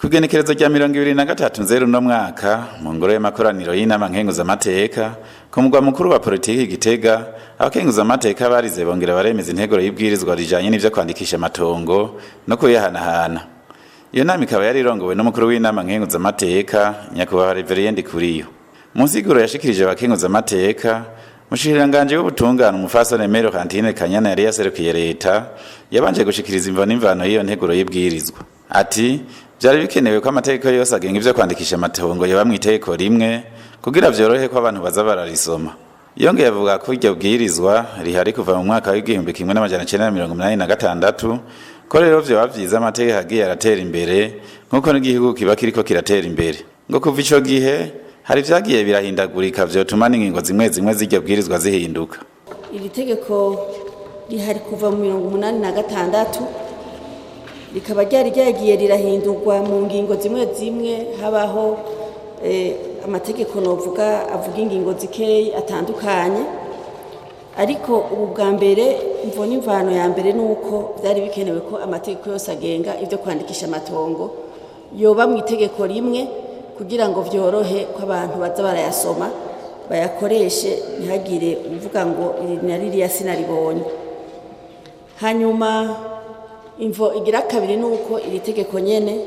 Kugenekerezo rya 2023 no mwaka mu ngoro y'amakoraniro y'inama nkenguzamateka ku mugwa mukuru wa politiki Gitega, abakenguzamateka barize bongera baremeza integuro y'ibwirizwa rijanye n'ivyo kwandikisha amatongo no kuyahanahana. Iyo nama ikaba yari irongowe n'umukuru w'inama nkenguzamateka nyakubahwa Reverien Ndikuriyo. Mu nsiguro yashikirije abakenguzamateka, Mushikiranganje w'ubutungane umufasoni Mero Kantine Kanyana yari yaserukiye leta yabanje gushikiriza imvo n'imvano y'iyo nteguro y'ibwirizwa. Ati byari bikenewe ko amategeko yose agenga ivyo kwandikisha amatongo yoba mw'itegeko rimwe kugira vyorohe ko abantu baza bararisoma. Yongeye avuga ko iryo bwirizwa rihari kuva mu mwaka w'igihumbi kimwe n'amajana 1986 ko rero vyoba vyiza amategeko agiye aratera imbere nk'uko n'igihugu kiba kiriko kiratera imbere. Ngo kuva ico gihe hari vyagiye birahindagurika vyotuma n'ingingo zimwe zimwe z'iryo bwirizwa zihinduka. Iri tegeko rihari kuva mu 1986 rikaba ryagiye rirahindurwa mu ngingo zimwe zimwe, habaho amategeko novuga avuga ingingo zikeyi atandukanye, ariko ubu bwa mbere imvo n'imvano ya mbere nuko byari bikenewe ko amategeko yose agenga ivyo kwandikisha amatongo yoba mu itegeko rimwe kugira ngo vyorohe ko abantu baza barayasoma bayakoreshe, ntihagire uvuga ngo iri na ririya sinaribonye. Hanyuma imvo igira kabiri nuko iri tegeko nyene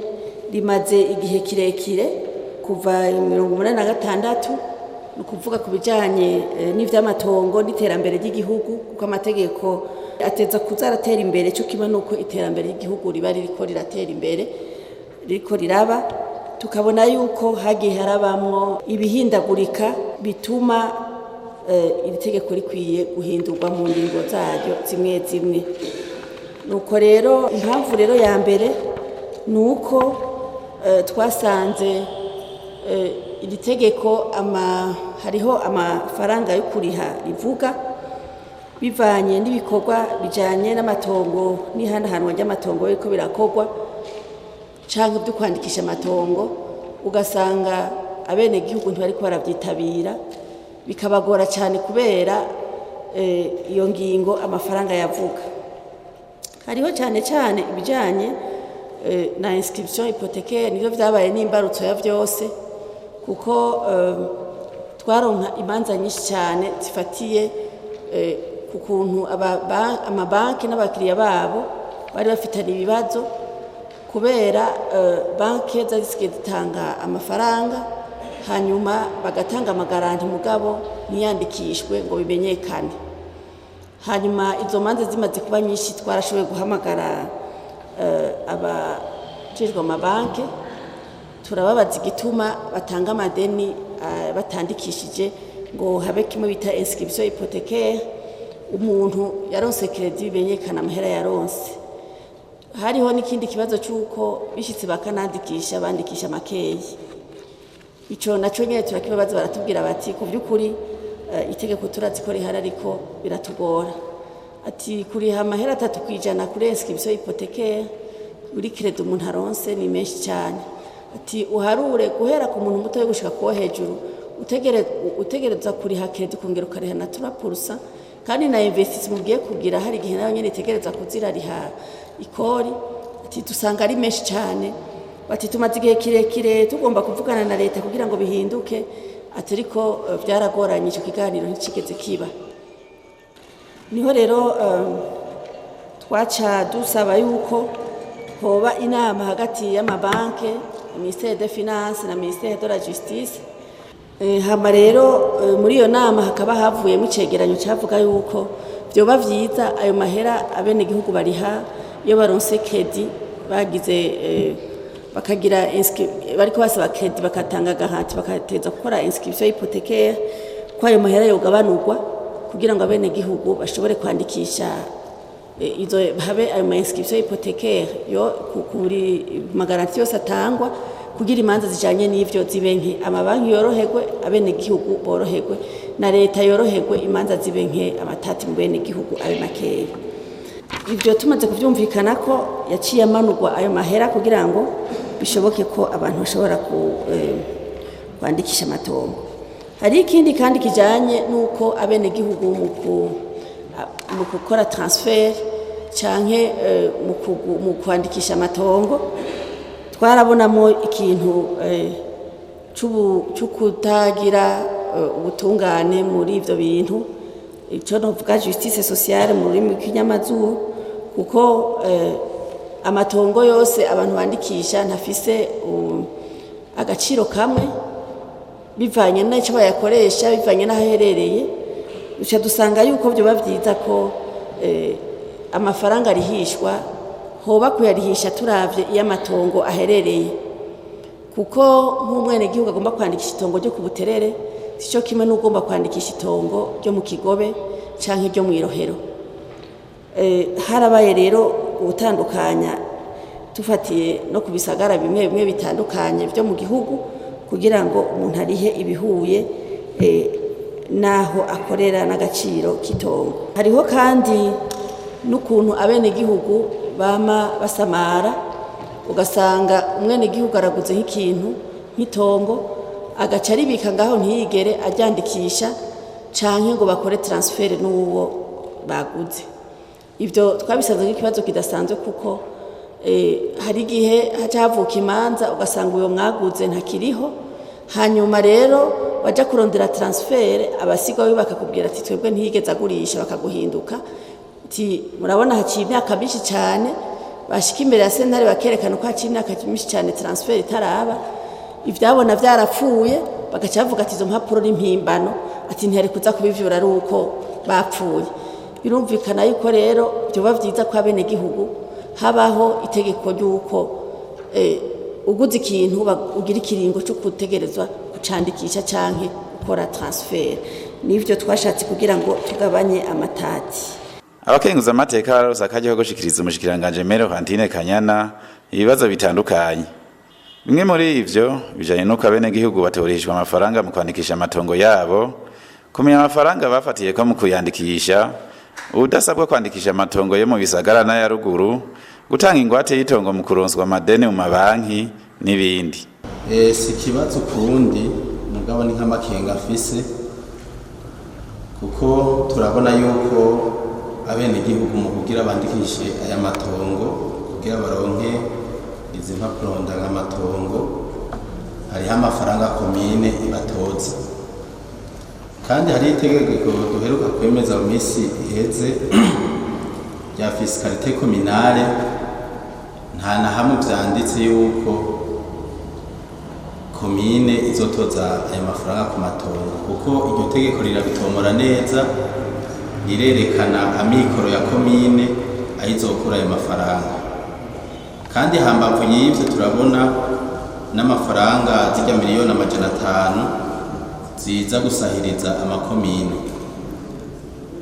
rimaze igihe kirekire kuva 1986 nukuvuga kubijanye n'ivy'amatongo n'iterambere ry'igihugu, kuko amategeko ateza kuzaratera imbere cyo kimwe nuko iterambere ry'igihugu riba ririko riratera imbere riko riraba, tukabona yuko hagiye harabamwo ibihindagurika bituma iri tegeko rikwiye guhindurwa mu ngingo zaryo zimwe zimwe. Nuko rero impamvu rero ya mbere nuko twasanze iri tegeko hariho amafaranga yo kuriha rivuga bivanye n'ibikorwa bijanye n'amatongo n'ihanahanwa ry'amatongo yuko birakorwa canke byo kwandikisha amatongo, ugasanga abene gihugu ntibariko baravyitabira, bikabagora cyane kubera iyo ngingo amafaranga yavuga. Hariho cyane cyane ibijanye na inscription hypothécaire, nivyo vyabaye n'imbarutso ya vyose, kuko twaronka imanza nyinshi cyane zifatiye ku kuntu amabanki n'abakiriya babo bari bafitanye ibibazo kubera banki zasigaye zitanga amafaranga hanyuma bagatanga amagaranti mugabo ntiyandikishwe ngo bimenyekane. Hanyuma izo manza zimaze kuba nyinshi twarashoboye guhamagara abajejwe amabanki turababaza igituma batanga amadeni batandikishije ngo habe kimwe bita inscription hypothécaire, umuntu yaronse credit bimenyekana amahera yaronse. Hariho n'ikindi kibazo cy'uko bishitse bakanandikisha bandikisha makeyi, ico naco nyene turakibabaza baratubwira bati ku by'ukuri itegeko turazi ko rihari ariko biratugora. Ati kuriha amahera 3% kuri inscription hypothécaire uri credit umuntu aronse ni menshi cyane. Ati uharure guhera ku muntu muto yo gushika ko hejuru utegereza kuriha credit kongera ukariha na 3%, kandi na investissement mugiye kugira hari igihe nayo nyene itegereza kuzira riha ikori. Ati dusanga ari menshi cyane, bati tumaze igihe kirekire tugomba kuvugana na leta kugira ngo bihinduke, atariko byaragoranye icyo kiganiro ntikigeze kiba. Niho rero twaca dusaba yuko hoba inama hagati y'amabanki, Ministère des Finances na Ministère de la Justice. Hama rero muri iyo nama hakaba havuyemo icegeranyo cyavuga yuko byoba vyiza ayo mahera abene gihugu bariha iyo baronse credit bagize bakagira bariko basaba credit bakatanga garanti bakateza gukora inscription hypothécaire, ko ayo mahera yogabanurwa kugira ngo abene gihugu bashobore kwandikisha izo habe ayo inscription hypothécaire yo kuri magaranti yose atangwa kugira imanza zijanye n'ivyo zibenke, amabanki yoroherwe abene gihugu boroherwe na leta yoroherwe imanza zibenke, amatati mu bene gihugu abe makeya. Ivyo tumaze kuvyumvikana ko yaciye amanurwa ayo mahera kugira ngo bishoboke ko abantu bashobora kwandikisha amatongo. Hari ikindi kandi kijanye nuko abene gihugu mu gukora transfer canke mu kwandikisha amatongo twarabonamo ikintu cyo kutagira ubutungane muri ivyo bintu, ico novuga justice sociale mu rurimi rw'ikinyamazuru, kuko amatongo yose abantu bandikisha ntafise agaciro kamwe bivanye n'icyo bayakoresha, bivanye n'ahaherereye. Duca dusanga yuko byo bavyiza ko amafaranga arihishwa hoba kuyarihisha turavye iyo amatongo aherereye, kuko nk'umwene gihugu agomba kwandikisha itongo ryo ku Buterere sico kimwe n'ugomba kwandikisha itongo ryo mu Kigobe canke ryo mw'Irohero. Harabaye rero gutandukanya tufatiye no ku bisagara bimwe bimwe bitandukanye byo mu gihugu kugira ngo umuntu arihe ibihuye naho akorera n'agaciro k'itongo. Hariho kandi n'ukuntu abene gihugu bama basamara, ugasanga umwene gihugu araguze nk'ikintu nk'itongo agaca aribika ngaho ntiyigere aryandikisha canke ngo bakore transfer n'uwo baguze. Ivyo twabisanze nk'ikibazo kidasanzwe kuko hari igihe haca havuka imanza ugasanga uyo mwaguze ntakiriho, hanyuma rero waja kurondera transfer abasigwa bakakubwira ati twebwe ntiyigeze agurisha, bakaguhinduka ati murabona haciye imyaka myinshi cyane, bashika imbere ya sentare bakerekana ko haciye imyaka myinshi cyane transfer itaraba, ivyabona vyarapfuye bagaca bavuga ati izo mpapuro n'impimbano, ati ntiyari kuza kubivyura ari uko bapfuye. Birumvikana yuko rero byo bavyiza ko abene gihugu habaho itegeko ry'uko uguze ikintu ugira ikiringo cyo kutegerezwa kucandikisha canke gukora transfer. Nivyo twashatse kugira ngo tugabanye amatati. Abakenguza amateka barose akaje gushikiriza umushikiranganje Mero Fantine Kanyana ibibazo bitandukanye. Bimwe muri ivyo bijanye nuko abene gihugu batoreshwa amafaranga mu kwandikisha amatongo yabo, kumenya amafaranga bafatiye ko mu kuyandikisha, udasabwa kwandikisha amatongo yo mu bisagara na ya ruguru, gutanga ingwate y'itongo mu kuronswa amadeni mu mabanki n'ibindi. Si kibazo kurundi mugabo ni nk'amakenga afise, kuko turabona yuko abene gihugu mu kugira bandikishe aya matongo kugira baronke izi mpapuro ndangamatongo hariho amafaranga komine ibatoza, kandi hari itegeko duheruka kwemeza mu minsi iheze rya fiscalité communale, nta na hamwe vyanditse yuko komine izotoza aya mafaranga ku matongo, kuko iryo tegeko rirabitomora neza, rirerekana amikoro ya komine ayizokura ayo mafaranga. Kandi hambavu y'ivyo turabona n'amafaranga zirya miliyoni 500 ziza gusahiriza amakomine.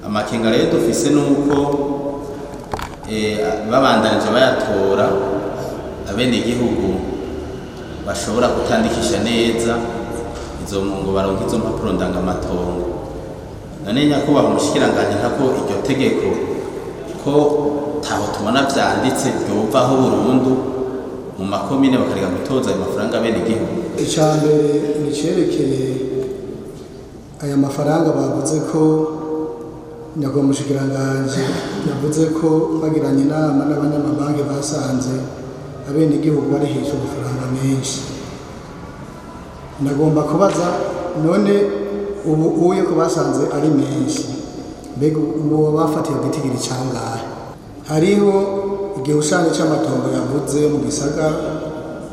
Amakenga rero dufise nuko babandanije bayatora abene gihugu bashobora kutandikisha neza izo ngo baronke izo mpapuro ndangamatongo. None nyakubahwa umushikiranganje ntako iryo tegeko ko taho tubona vyanditse ryovaho burundu mu makomine bakareka gutoza ayo mafaranga abene gihugu. Icambere nicerekeye aya mafaranga bavuze ko nyakubahwa umushikiranganje yavuze ko bagiranye inama n'abanyamabanki basanze abene gihugu barihisha amafaranga menshi. Nagomba kubaza none ubu uye ko basanze ari menshi, mbega uwo bafatiye gitigiri cangahe? Hariho igihushanyo c'amatongo yavuze mu gisagara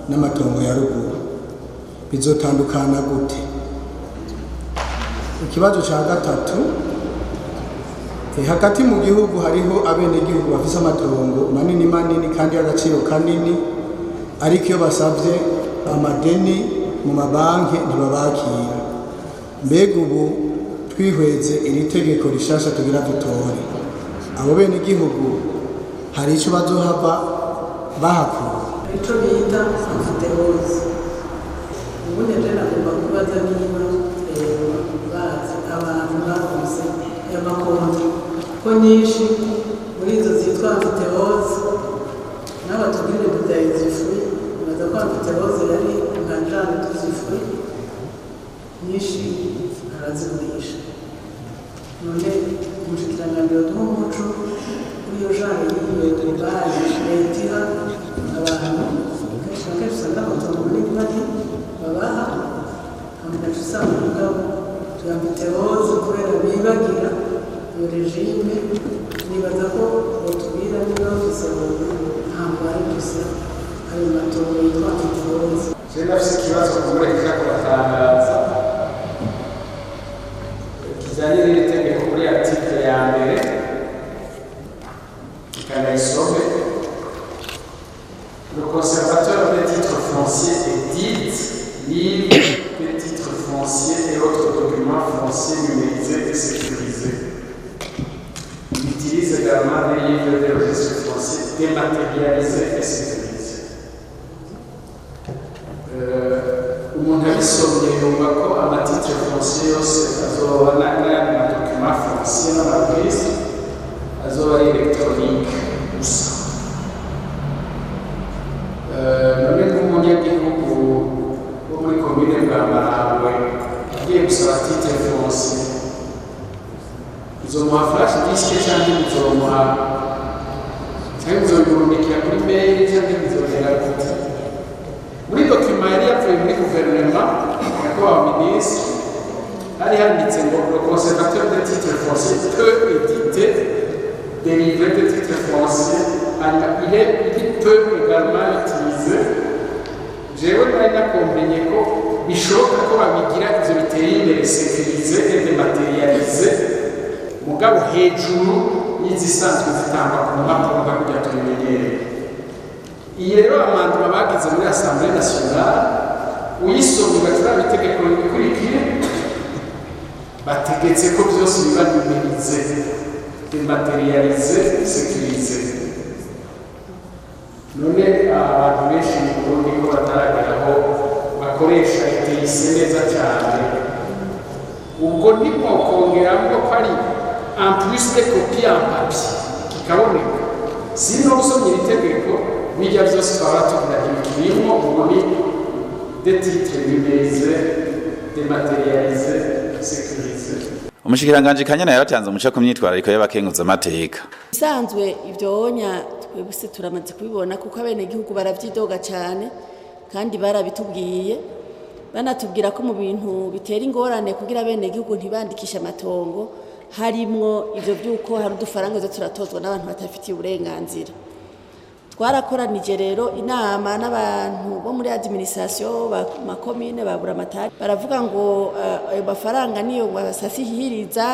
n'amatongo ya ruguru, bizotandukana gute? Ikibazo ca gatatu, hagati mu gihugu hariho abene gihugu bafise amatongo manini manini kandi y'agaciro kanini, ariko iyo basavye amadeni mu mabanki ntibabakira. Mbega ubu twihweze iri tegeko rishasha tugira dutore, abo bene gihugu hari ico bazohava bahakura? Ico bita amfitehoze. Ubundi rero nagomba kubaza niba bazi abantu bavuze y'amakonti ko nyinshi muri izo zitwa amfitehoze, nawe tugire dutayizifuri, baza ko amfitehoze yari nganjane tuzifuri nyinshi arazigurisha. None umushikiranganje waduha umuco w'iyo jane y'iyo tubaye leta abantu kenshi make babaha hanyuma usanga umugabo tuyambite rose kubera bibagira iyo regime nibaza ko batubwira niba bafise ntabwo ari gusa ayo matongo yitwa rose. Je nafise ikibazo kumureka kubatangaza kijanye n'itegeko muri article ya mbere ikanayisome. Le conservateur des titres fonciers édite livres des titres fonciers et autres documents fonciers numérisés et sécurisés. Il utilise également des livres de registre foncier dématérialisés et sécurisés. Umuntu abisomye yumva ko amatitre foncier yose azoba n'ayandi madokima foncier n'amabwiriza azoba ari electronique gusa. None nk'umunyagihugu wo muri komine Bwambarangwe agiye gusaba titre foncier uzomuha flash disk cyangwa uzomuha cyangwa uzomurungikira kuri mail cyangwa uzogera gute? Muri dokima yari yapfuye muri guverinoma nyakubahwa minisitiri hari handitse ngo le conservateur des titres fonciers peut éditer des livrets de titres fonciers il peut également utiliser. Jewe nari nakombenye ko bishoboka ko babigira ivyo biteye imbere sécurisé et dématérialisé mugabo hejuru y'izisanzwe zitangwa ku mpapuro kugira tubimenyereye. Iyi rero amanduma bagize muri Assemblée nationale uyisomye ugacura itegeko rikurikire bategetse ko byose biba numérisé dématérialisé sécurisé. None abantu benshi mu Burundi ko batarageraho bakoresha iteyise neza cyane ubwo nibwo kongeramo ko ari en plus de copie en papier kikaboneka sino gusomye itegeko bijya byose twaratubwira ibirimo ubwo ni des titres numérisés dématérialisés sécurisés. Umushikiranganje Kanyana yaratanze umuco ku myitwarariko y'abakenguza amateka. Bisanzwe ivyonya twebwe turamaze kubibona kuko abene igihugu baravyidoga cyane kandi barabitubwiye banatubwira ko mu bintu bitera ingorane kugira abene igihugu ntibandikisha amatongo harimwo ivyo byuko hari udufaranga zo turatozwa n'abantu batafitiye uburenganzira. Twarakoranije rero inama n'abantu bo muri administration ba makomine babura amatari baravuga ngo ayo mafaranga niyo basasihiriza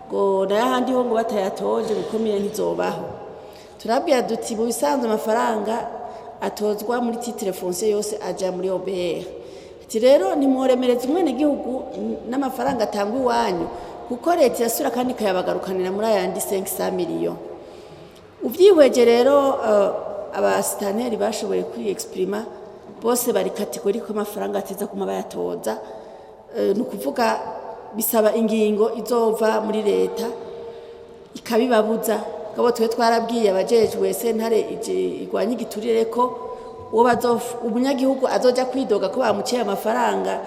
ngo n'ahandi ho ngo batayatoje gukomeye ntizobaho. Turabwira duti mu bisanzwe amafaranga atozwa muri titre foncier yose aja muri OBR. Ati rero nimworemereza umwene gihugu n'amafaranga atangwa iwanyu kuko leta yasura kandi kayabagarukanira muri ayandi 500 millions. Uvyihweje rero abasitaneri bashoboye kwiexprima bose bari kategori ko amafaranga ateza kuma bayatoza nukuvuga bisaba ingingo izova muri leta ikabibabuza gabo twe twarabwiye abajejwe sentare igwanye igiturire ko uwo umunyagihugu azoja kwidoga ko bamuciye amafaranga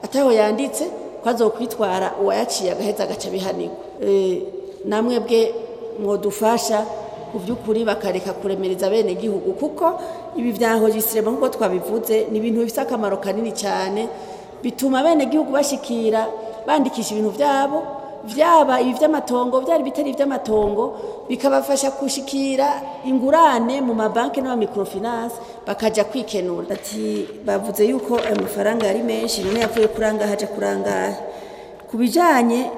ataho yanditse ko azokwitwara uwayaciye agaheza agaca bihanirwa. Namwe bwe mwodufasha kuvyukuri bakareka kuremereza bene gihugu kuko ibi vyahogisirema nkuko twabivuze ni ibintu bifite akamaro kanini cyane bituma bene gihugu bashikira bandikisha ibintu vyabo vyaba ibi vy'amatongo byari bitari vy'amatongo bikabafasha kushikira ingurane mu mabanki no microfinance bakaja kwikenura. Ati bavuze yuko amafaranga ari menshi none yavuye kuranga haje kuranga kubijanye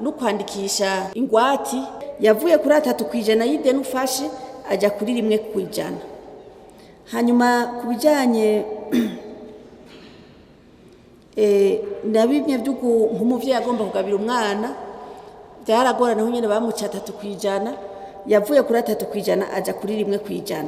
no kwandikisha ingwati yavuye kuri 3% y'ideni ufashe aja kuri 1%. Hanyuma kubijanye nabimye byuko nk'umuvye agomba kugabira umwana byaragorana ho nyene bamuca 3%, yavuye kuri 3% aja kuri 1%.